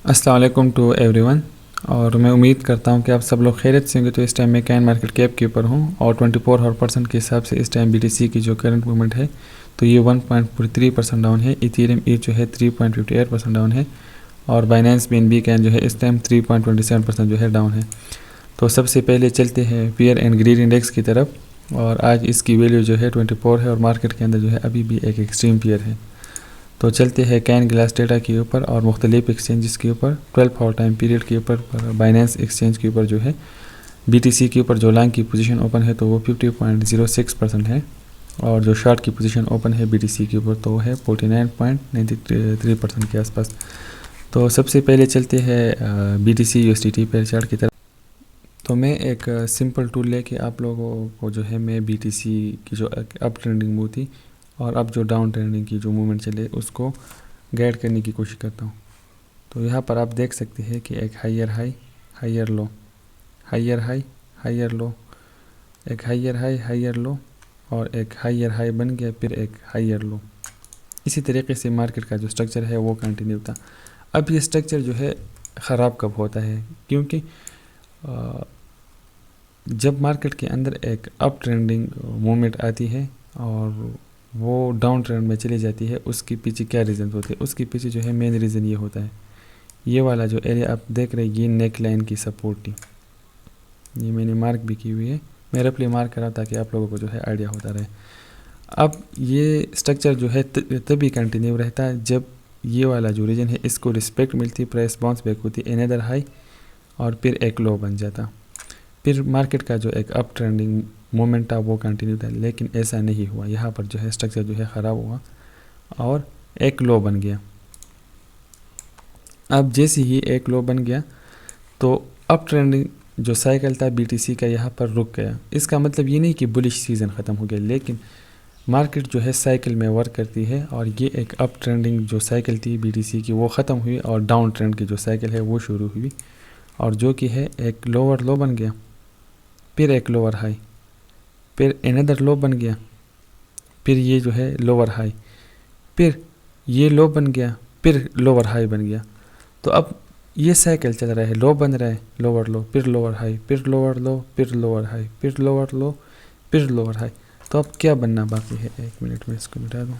अस्सलाम वालेकुम to everyone. और मैं उम्मीद करता हूं कि आप सब लोग खैरियत से होंगे। तो इस टाइम मैं कैन मार्केट कैप के ऊपर हूं और 24 आवर % के हिसाब से इस टाइम बीटीसी की जो करंट मूवमेंट है तो ये 1.3% डाउन है। इथेरियम ईथ जो है 3.58% डाउन है और बाइनेंस बीएनबी कैन जो है इस टाइम 3.27% जो है डाउन है। तो सबसे पहले चलते हैं फियर एंड ग्रीड इंडेक्स की तरफ और आज इसकी वैल्यू जो है 24 है और मार्केट के अंदर जो है अभी भी एक एक्सट्रीम फियर है। तो चलते हैं कैन ग्लास डेटा के ऊपर और मुख्तलिफ एक्सचेंजेस के ऊपर 12 आवर टाइम पीरियड के ऊपर बाइनेंस एक्सचेंज के ऊपर जो है बीटीसी के ऊपर जो लॉन्ग की पोजीशन ओपन है तो वो 50.06% है और जो शॉर्ट की पोजीशन ओपन है बीटीसी के ऊपर तो वो है 49.93% के आसपास। तो सबसे पहले चलते हैं बीटीसी यूएसडीटी पेयर चार्ट की तरफ। तो मैं एक सिंपल टूल लेके आप लोगों को जो है मैं बीटीसी की जो अप ट्रेंडिंग मूव थी और अब जो डाउन ट्रेंडिंग की जो मूवमेंट चले उसको गाइड करने की कोशिश करता हूँ। तो यहाँ पर आप देख सकते हैं कि एक higher high, higher low, higher high, higher low, एक हायर हाई, हायर लो और एक हायर हाई बन गया, फिर एक हायर लो। इसी तरीके से मार्केट का जो स्ट्रक्चर है वो कंटिन्यू था। अब ये स्ट्रक्चर जो है ख़राब कब होता है, क्योंकि जब मार्केट के अंदर एक अप ट्रेंडिंग मूवमेंट आती है और वो डाउन ट्रेंड में चली जाती है, उसके पीछे क्या रीज़न होते हैं? उसके पीछे जो है मेन रीज़न ये होता है, ये वाला जो एरिया आप देख रहे हैं ये नेक लाइन की सपोर्ट थी। ये मैंने मार्क भी की हुई है, मैं रफली मार्क करा ताकि आप लोगों को जो है आइडिया होता रहे। अब ये स्ट्रक्चर जो है तभी कंटिन्यू रहता है जब ये वाला जो रीजन है इसको रिस्पेक्ट मिलती, प्राइस बाउंस बैक होती, अनदर हाई और फिर एक लो बन जाता, फिर मार्केट का जो एक अप ट्रेंडिंग मोमेंट था वो कंटिन्यू था। लेकिन ऐसा नहीं हुआ, यहाँ पर जो है स्ट्रक्चर जो है ख़राब हुआ और एक लो बन गया। अब जैसे ही एक लो बन गया तो अप ट्रेंडिंग जो साइकिल था बीटीसी का यहाँ पर रुक गया। इसका मतलब ये नहीं कि बुलिश सीज़न ख़त्म हो गया, लेकिन मार्केट जो है साइकिल में वर्क करती है और ये एक अप ट्रेंडिंग जो साइकिल थी बीटीसी की वो ख़त्म हुई और डाउन ट्रेंड की जो साइकिल है वो शुरू हुई और जो कि है एक लोअर लो बन गया, फिर एक लोअर हाई, फिर अनदर लो बन गया, फिर ये जो है लोअर हाई, फिर ये लो बन गया, फिर लोअर हाई बन गया। तो अब ये साइकिल चल रहा है, लो बन रहा है, लोअर लो, फिर लोअर हाई, फिर लोअर लो, फिर लोअर हाई, फिर लोअर लो, फिर लोअर हाई। तो अब क्या बनना बाकी है? एक मिनट में इसको मिटा दूँ।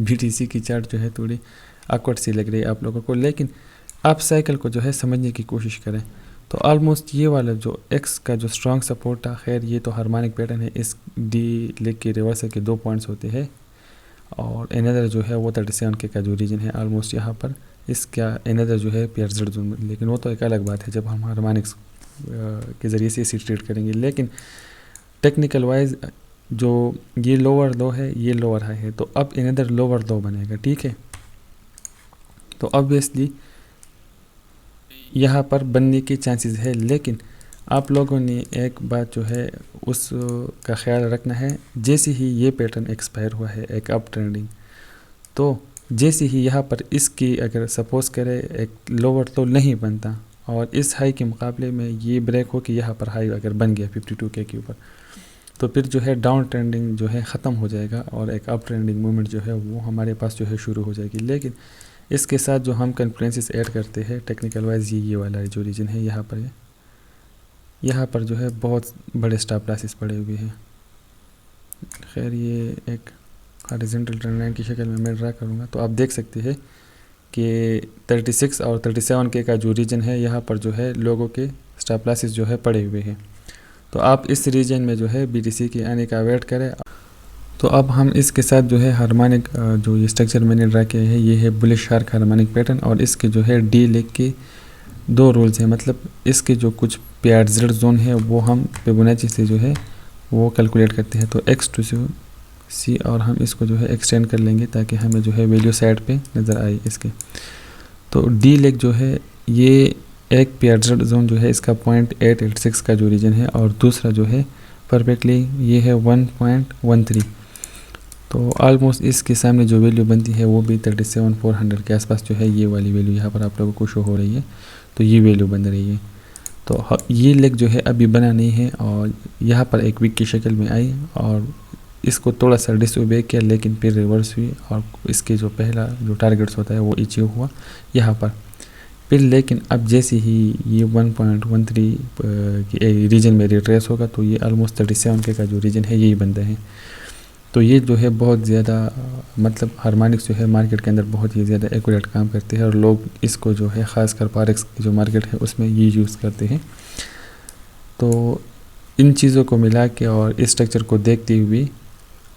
बीटीसी की चार्ट जो है थोड़ी awkward सी लग रही है आप लोगों को, लेकिन आप साइकिल को जो है समझने की कोशिश करें। तो ऑलमोस्ट ये वाला जो एक्स का जो स्ट्रॉन्ग सपोर्ट था, खैर ये तो हार्मोनिक पैटर्न है, इस डी लेग के रिवर्सल के 2 पॉइंट्स होते हैं और अनदर जो है वो 37 के का जो रीजन है ऑलमोस्ट यहाँ पर इसका अनदर जो है पेयर जेड जोन, लेकिन वो तो एक अलग बात है जब हम हार्मोनिक्स के ज़रिए से इसे ट्रेड करेंगे। लेकिन टेक्निकल वाइज जो ये लोअर लो है ये लोअर हाई है, तो अब अनदर लोअर लो बनेगा, ठीक है। तो ऑब्वियसली यहाँ पर बनने की चांसेस है, लेकिन आप लोगों ने एक बात जो है उस का ख्याल रखना है। जैसे ही ये पैटर्न एक्सपायर हुआ है एक अप ट्रेंडिंग, तो जैसे ही यहाँ पर इसकी अगर सपोज करे एक लोअर तो नहीं बनता और इस हाई के मुकाबले में ये ब्रेक हो कि यहाँ पर हाई अगर बन गया 52K के ऊपर, तो फिर जो है डाउन ट्रेंडिंग जो है ख़त्म हो जाएगा और एक अप ट्रेंडिंग मूवमेंट जो है वो हमारे पास जो है शुरू हो जाएगी। लेकिन इसके साथ जो हम कॉन्फ्रेंसेस ऐड करते हैं टेक्निकल वाइज, ये वाला जो रीजन है यहाँ पर है, यहाँ पर जो है बहुत बड़े स्टॉप लॉसेस पड़े हुए हैं। खैर ये एक हॉरिजॉन्टल ट्रेंड लाइन की शक्ल में मैं ड्रा करूँगा तो आप देख सकते हैं कि 36 और 37K का जो रीजन है यहाँ पर जो है लोगों के स्टॉप लॉसेस जो है पड़े हुए हैं। तो आप इस रीजन में जो है बीटीसी के आने का वेट करें। तो अब हम इसके साथ जो है हार्मोनिक जो ये स्ट्रक्चर मैंने ड्रा किया है ये है बुलिश शार्क हार्मोनिक पैटर्न और इसके जो है डी लेग के 2 रूल्स हैं, मतलब इसके जो कुछ पेयर जेड जोन है वो हम फिबोनाची से जो है वो कैलकुलेट करते हैं। तो एक्स टू सी और हम इसको जो है एक्सटेंड कर लेंगे ताकि हमें जो है वैल्यू साइड पे नज़र आए इसके। तो डी लेग जो है ये एक पेयर जेड जोन जो है इसका 0.886 का जो रीजन है और दूसरा जो है परफेक्टली ये है 1.13। तो ऑलमोस्ट इसके सामने जो वैल्यू बनती है वो भी 37,400 के आसपास जो है ये वाली वैल्यू यहाँ पर आप लोगों को शो हो रही है। तो ये वैल्यू बन रही है। तो ये लेग जो है अभी बना नहीं है और यहाँ पर एक वीक की शक्ल में आई और इसको थोड़ा सा डिसओबे किया लेकिन फिर रिवर्स हुई और इसके जो पहला जो टारगेट्स होता है वो अचीव हुआ यहाँ पर। फिर लेकिन अब जैसे ही ये 1.13 के रीजन में रिट्रेस होगा तो ये ऑलमोस्ट 37 के का जो रीजन है यही बनता है। तो ये जो है बहुत ज़्यादा मतलब हार्मोनिक्स जो है मार्केट के अंदर बहुत ही ज़्यादा एक्यूरेट काम करते हैं और लोग इसको जो है ख़ासकर फॉरेक्स की जो मार्केट है उसमें ये यूज़ करते हैं। तो इन चीज़ों को मिला के और इस स्ट्रक्चर को देखते हुए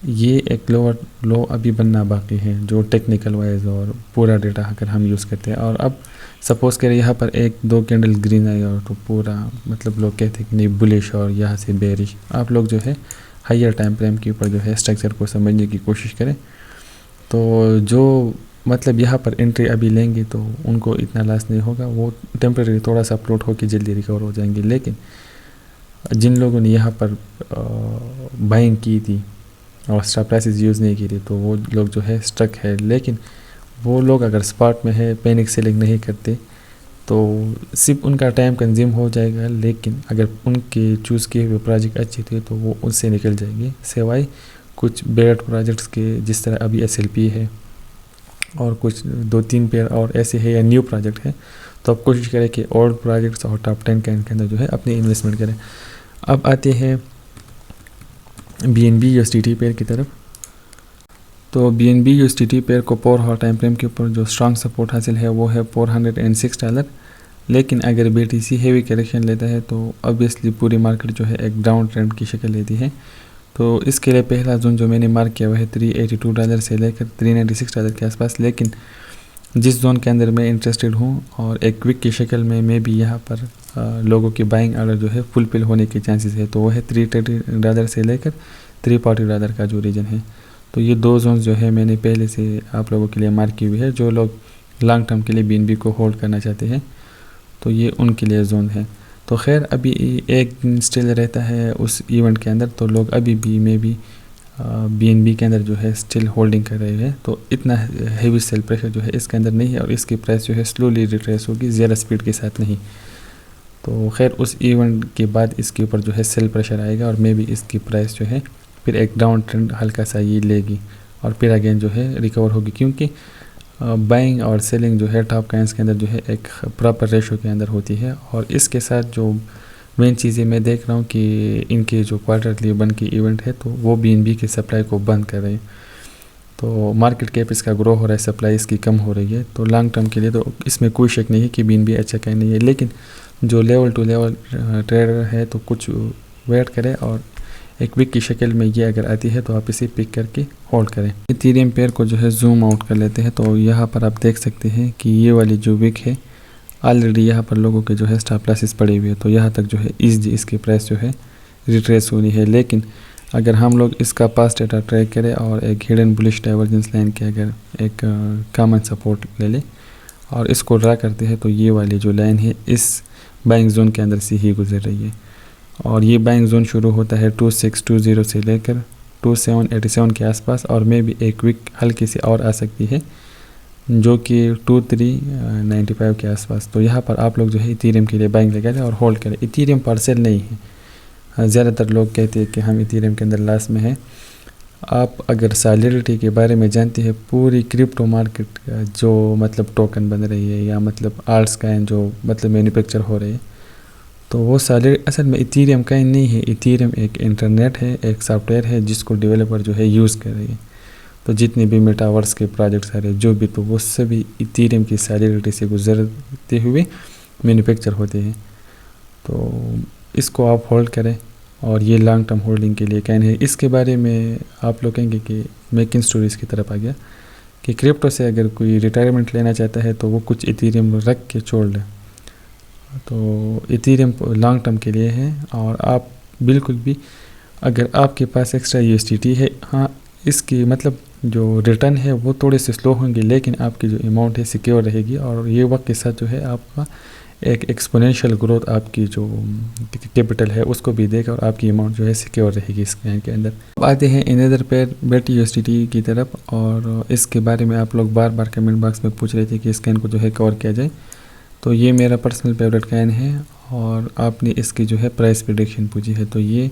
ये एक लोअर लो अभी बनना बाकी है जो टेक्निकल वाइज और पूरा डेटा अगर हम यूज़ करते हैं। और अब सपोज़ करें यहाँ पर 1-2 कैंडल ग्रीन आई और तो पूरा मतलब लोग कहते हैं कि नहीं बुलिश और यहाँ से बेरिश। आप लोग जो है हायर टाइम फ्रेम के ऊपर जो है स्ट्रक्चर को समझने की कोशिश करें। तो जो मतलब यहाँ पर एंट्री अभी लेंगे तो उनको इतना लॉस नहीं होगा, वो टेम्परेरी थोड़ा सा प्लॉट होकर जल्दी रिकवर हो जाएंगे। लेकिन जिन लोगों ने यहाँ पर बाइंग की थी और स्टॉप प्राइसेस यूज़ नहीं की थी तो वो लोग जो है स्टक है। लेकिन वो लोग अगर स्पॉट में है पैनिक सेलिंग नहीं करते तो सिर्फ उनका टाइम कंज्यूम हो जाएगा। लेकिन अगर उनके चूज़ किए हुए प्रोजेक्ट अच्छे थे तो वो उससे निकल जाएंगे, सिवाय कुछ बेड प्रोजेक्ट्स के जिस तरह अभी SLP है और कुछ 2-3 पेयर और ऐसे है या न्यू प्रोजेक्ट है। तो आप कोशिश करें कि ओल्ड प्रोजेक्ट्स और टॉप 10 के अंदर जो है अपनी इन्वेस्टमेंट करें। अब आते हैं BNB USDT पेयर की तरफ। तो BNB USDT पेयर को 4 आवर टाइम फ्रेम के ऊपर जो स्ट्रॉन्ग सपोर्ट हासिल है वो है $406। लेकिन अगर BTC हेवी करेक्शन लेता है तो ऑब्वियसली पूरी मार्केट जो है एक डाउन ट्रेंड की शक्ल लेती है। तो इसके लिए पहला जोन जो मैंने मार्क किया हुआ है $382 से लेकर $396 के आसपास। लेकिन जिस जोन के अंदर मैं इंटरेस्टेड हूँ और एक क्विक की शक्ल में मैं भी यहाँ पर लोगों की बाइंग ऑर्डर जो है फुलफिल होने के चांसेस है, तो वो है $330 से लेकर $340 का जो रीजन है। तो ये दो जोन जो है मैंने पहले से आप लोगों के लिए मार्क की हुई है। जो लोग लॉन्ग टर्म के लिए BNB को होल्ड करना चाहते हैं तो ये उनके लिए जोन है। तो खैर अभी एक दिन स्टिल रहता है उस इवेंट के अंदर, तो लोग अभी भी में भी BNB के अंदर जो है स्टिल होल्डिंग कर रहे हैं। तो इतना हेवी सेल प्रेशर जो है इसके अंदर नहीं है और इसकी प्राइस जो है स्लोली रिट्रेस होगी, ज़्यादा स्पीड के साथ नहीं। तो खैर उस इवेंट के बाद इसके ऊपर जो है सेल प्रेशर आएगा और मे भी इसकी प्राइस जो है फिर एक डाउन ट्रेंड हल्का सा ये लेगी और फिर अगेन जो है रिकवर होगी। क्योंकि बाइंग और सेलिंग जो है टॉप काइंस के अंदर जो है एक प्रॉपर रेशो के अंदर होती है। और इसके साथ जो मेन चीज़ें मैं देख रहा हूँ कि इनके जो क्वार्टरली बन की इवेंट है तो वो BNB की सप्लाई को बंद कर रहे हैं। तो मार्केट कैप इसका ग्रो हो रहा है, सप्लाई इसकी कम हो रही है। तो लॉन्ग टर्म के लिए तो इसमें कोई शक नहीं है कि BNB अच्छा कहीं नहीं है। लेकिन जो लेवल टू लेवल ट्रेडर है तो कुछ वेट करें और एक वीक की शक्ल में ये अगर आती है तो आप इसे पिक करके होल्ड करें। इथेरियम पेयर को जो है जूम आउट कर लेते हैं तो यहाँ पर आप देख सकते हैं कि ये वाली जो वीक है ऑलरेडी यहाँ पर लोगों के जो है स्टॉप लॉसेस पड़े हुए हैं। तो यहाँ तक जो है ईजी इसकी प्राइस जो है रिट्रेस होनी है। लेकिन अगर हम लोग इसका पास्ट डेटा ट्रैक करें और एक हिडन बुलिश डाइवर्जेंस लाइन के अगर एक कॉमन सपोर्ट ले लें और इसको ड्रा करते हैं तो ये वाली जो लाइन है इस बाइंग जोन के अंदर से ही गुजर रही है। और ये बाइंग जोन शुरू होता है 2620 से लेकर 2787 के आसपास और में भी एक वीक हल्की सी और आ सकती है जो कि 2395 के आसपास। तो यहाँ पर आप लोग जो है इथेरियम के लिए बाइंग लगा लें और होल्ड करें। इथेरियम पार्सल नहीं है। ज़्यादातर लोग कहते हैं कि हम इथेरियम के अंदर लॉस में हैं। आप अगर सॉलिडिटी के बारे में जानते हैं, पूरी क्रिप्टो मार्केट जो मतलब टोकन बन रही है या मतलब आर्ट्स काइन जो मतलब मैन्युफैक्चर हो रहे हैं, तो वो सॉलिड असल में इथेरियम काइन नहीं है। इथेरियम एक इंटरनेट है, एक सॉफ्टवेयर है जिसको डेवलपर जो है यूज़ कर रही है। तो जितने भी मेटावर्स के प्रोजेक्ट सारे जो भी, तो वो सभी इथेरियम की सॉलिडिटी से गुजरते हुए मैन्युफैक्चर होते हैं। तो इसको आप होल्ड करें और ये लॉन्ग टर्म होल्डिंग के लिए काइन है। इसके बारे में आप लोग कहेंगे कि मैं किन स्टोरीज़ की तरफ आ गया कि क्रिप्टो से अगर कोई रिटायरमेंट लेना चाहता है तो वो कुछ इथेरियम रख के छोड़ लें। तो इथेरियम लॉन्ग टर्म के लिए है और आप बिल्कुल भी अगर आपके पास एक्स्ट्रा USDT है, हाँ इसकी मतलब जो रिटर्न है वो थोड़े से स्लो होंगे लेकिन आपकी जो अमाउंट है सिक्योर रहेगी और ये वक्त के साथ जो है आपका एक एक्सपोनेंशियल ग्रोथ आपकी जो कैपिटल है उसको भी देगा और आपकी अमाउंट जो है सिक्योर रहेगी इस काइन के अंदर। अब आते हैं अनदर पेयर BTUSDT की तरफ और इसके बारे में आप लोग बार बार कमेंट बॉक्स में पूछ रहे थे कि इस काइन को जो है कवर किया जाए। तो ये मेरा पर्सनल फेवरेट काइन है और आपने इसकी जो है प्राइस प्रेडिक्शन पूछी है। तो ये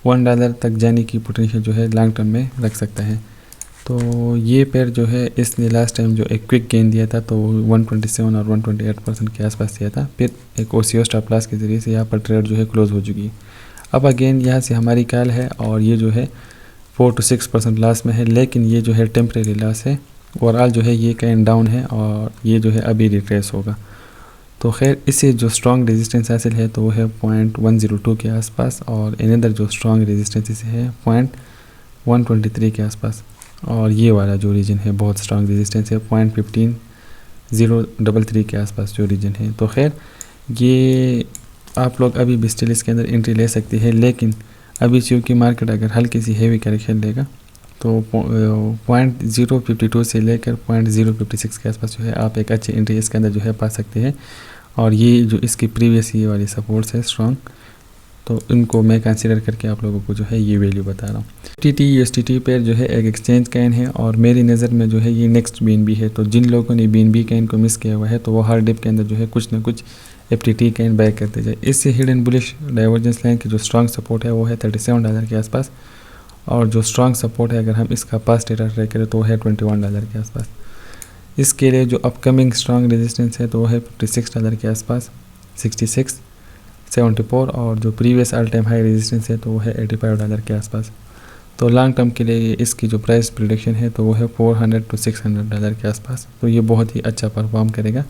$1 तक जाने की पोटेंशियल जो है लॉन्ग टर्म में रख सकता है। तो ये पेयर जो है इसने लास्ट टाइम जो एक क्विक गेन दिया था तो 127 और 128% के आसपास दिया था। फिर एक ओसीओ स्टॉप लॉस के ज़रिए से यहाँ पर ट्रेड जो है क्लोज हो चुकी है। अब अगेन यहाँ से हमारी कॉल है और ये जो है 4 to 6% लॉस में है, लेकिन ये जो है टेम्परेरी लॉस है। ओवरऑल जो है ये कैन डाउन है और ये जो है अभी रिट्रेस होगा। तो खैर इससे जो स्ट्रॉन्ग रेजिस्टेंस हासिल है तो वो है 0.102 के आसपास, और इनदर जो स्ट्रॉन्ग रेजिस्टेंस इसे है 0.123 के आसपास। और ये वाला जो रीजन है बहुत स्ट्रॉन्ग रेजिस्टेंस है 0.15033 के आसपास जो रीजन है। तो खैर ये आप लोग अभी भी स्टिल इसके अंदर एंट्री ले सकती है, लेकिन अभी चूँकि मार्केट अगर हल्की सी हेवी करेक्शन लेगा तो 0.052 से लेकर 0.056 के आसपास जो है आप एक अच्छी एंट्री इसके अंदर जो है पा सकते हैं। और ये जो इसकी प्रीवियस ये वाली सपोर्ट्स है स्ट्रॉन्ग, तो इनको मैं कंसीडर करके आप लोगों को जो है ये वैल्यू बता रहा हूँ। FTT/USDT पेयर जो है एक एक्सचेंज कैन है और मेरी नज़र में जो है ये नेक्स्ट BNB है। तो जिन लोगों ने BNB कैन को मिस किया हुआ है तो वो हर डिप के अंदर जो है कुछ ना कुछ FTT कैन बाय करते जाए। इससे हिडन बुलिश डाइवर्जेंस लाइन की जो स्ट्रॉन्ग सपोर्ट है वो है $37 के आसपास, और जो स्ट्रॉन्ग सपोर्ट है अगर हम इसका पास्ट डेटा ट्रैक करें तो वो है $21 के आसपास। इसके लिए जो अपकमिंग स्ट्रॉन्ग रेजिस्टेंस है तो वो है $56 के आसपास, 66, 74, और जो previous all time high resistance है तो वो है $85 के आसपास। तो लॉन्ग टर्म के लिए इसकी जो प्राइस प्रेडिक्शन है तो वो है $400 to $600 के आसपास। तो ये बहुत ही अच्छा परफॉर्म करेगा।